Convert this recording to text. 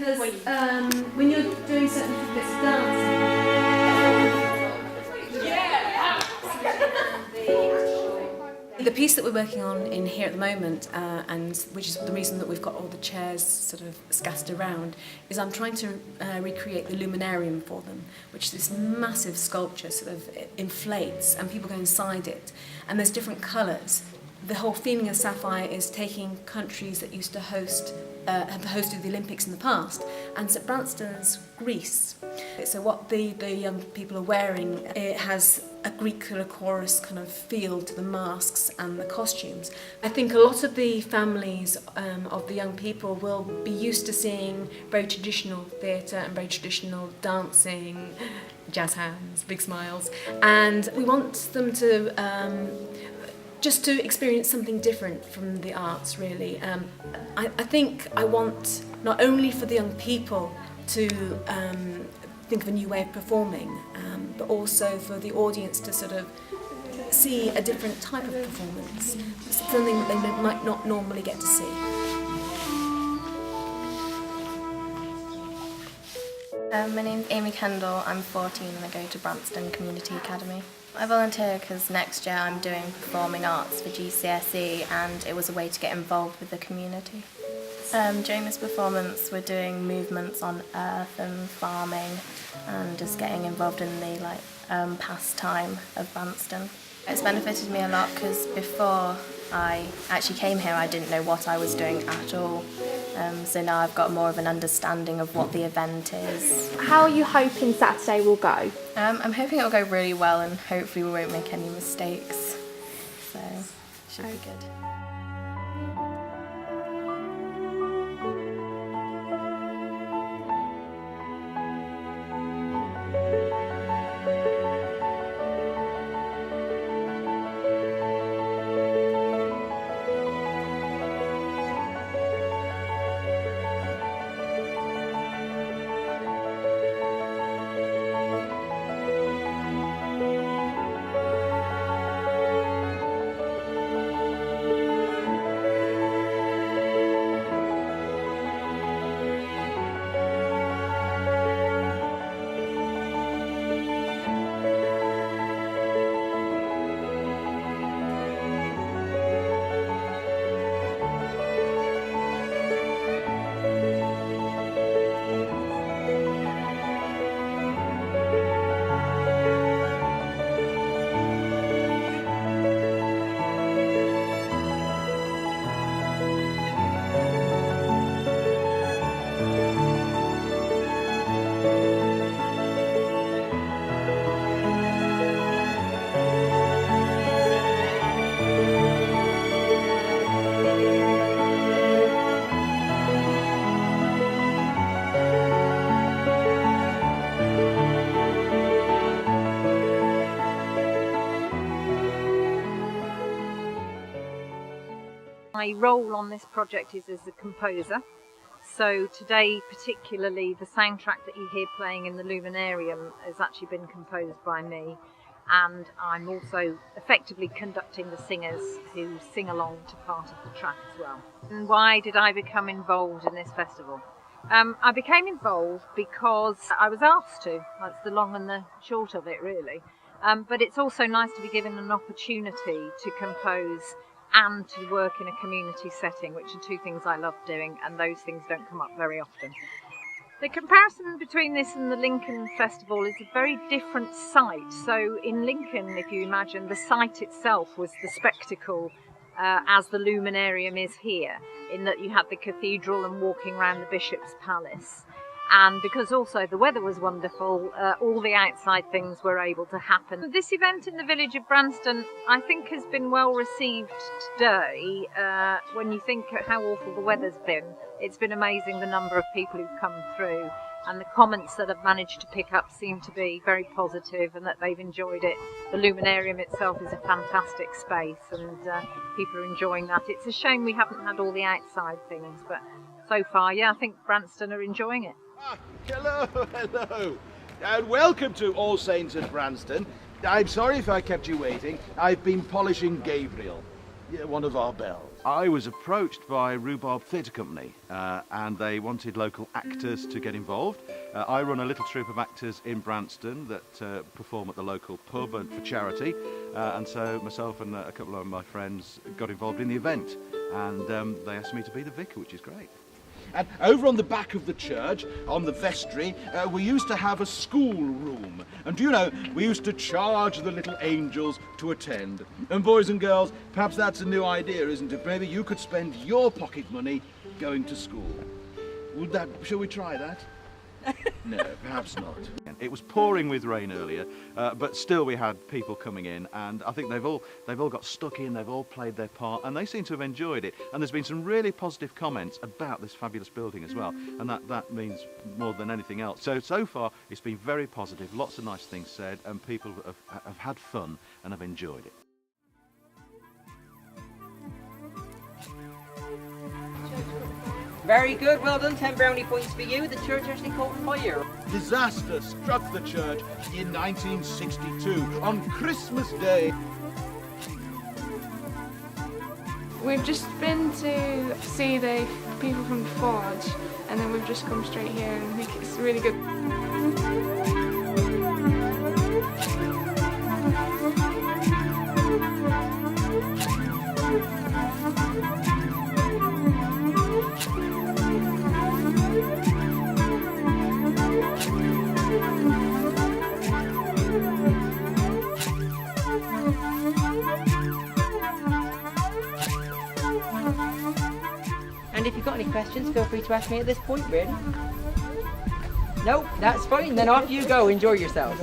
because when you're doing certain bits of dancing, the piece that we're working on in here at the moment, and which is the reason that we've got all the chairs sort of scattered around, is I'm trying to recreate the luminarium for them, which is this massive sculpture sort of inflates and people go inside it, and there's different colours. The whole feeling of Sapphire is taking countries that used to have hosted the Olympics in the past, and St Branstan's Greece. So what the young people are wearing, it has a Greek chorus kind of feel to the masks and the costumes. I think a lot of the families of the young people will be used to seeing very traditional theatre and very traditional dancing, jazz hands, big smiles, and we want them to just to experience something different from the arts, really. I think I want not only for the young people to think of a new way of performing, but also for the audience to sort of see a different type of performance, something that they might not normally get to see. My name's Amy Kendall, I'm 14 and I go to Branston Community Academy. I volunteer because next year I'm doing performing arts for GCSE and it was a way to get involved with the community. During this performance we're doing movements on earth and farming and just getting involved in the pastime of Branston. It's benefited me a lot because before I actually came here I didn't know what I was doing at all. So now I've got more of an understanding of what the event is. How are you hoping Saturday will go? I'm hoping it'll go really well and hopefully we won't make any mistakes. So, should be good. My role on this project is as a composer, so today particularly the soundtrack that you hear playing in the Luminarium has actually been composed by me, and I'm also effectively conducting the singers who sing along to part of the track as well. And why did I become involved in this festival? I became involved because I was asked to. That's the long and the short of it really, but it's also nice to be given an opportunity to compose and to work in a community setting, which are two things I love doing, and those things don't come up very often. The comparison between this and the Lincoln Festival is a very different site. So in Lincoln, if you imagine, the site itself was the spectacle as the Luminarium is here, in that you had the cathedral and walking around the Bishop's Palace. And because also the weather was wonderful, all the outside things were able to happen. This event in the village of Branston, I think, has been well received today. When you think how awful the weather's been, it's been amazing the number of people who've come through, and the comments that I've managed to pick up seem to be very positive and that they've enjoyed it. The Luminarium itself is a fantastic space and people are enjoying that. It's a shame we haven't had all the outside things, but so far, yeah, I think Branston are enjoying it. Hello, and welcome to All Saints at Branston. I'm sorry if I kept you waiting. I've been polishing Gabriel. one of our bells. I was approached by Rhubarb Theatre Company and they wanted local actors to get involved. I run a little troupe of actors in Branston that perform at the local pub and for charity, and so myself and a couple of my friends got involved in the event, and they asked me to be the vicar, which is great. And over on the back of the church, on the vestry, we used to have a school room. And do you know, we used to charge the little angels to attend. And boys and girls, perhaps that's a new idea, isn't it? Maybe you could spend your pocket money going to school. Shall we try that? No, perhaps not. It was pouring with rain earlier, but still we had people coming in, and I think they've all got stuck in, they've all played their part, and they seem to have enjoyed it. And there's been some really positive comments about this fabulous building as well, and that means more than anything else. So far it's been very positive, lots of nice things said, and people have had fun and have enjoyed it. Very good, well done, 10 brownie points for you. The church actually caught fire. Disaster struck the church in 1962 on Christmas Day. We've just been to see the people from the Forge, and then we've just come straight here, and I think it's really good. And if you've got any questions, feel free to ask me at this point, really. Nope, that's fine, then off you go, enjoy yourself.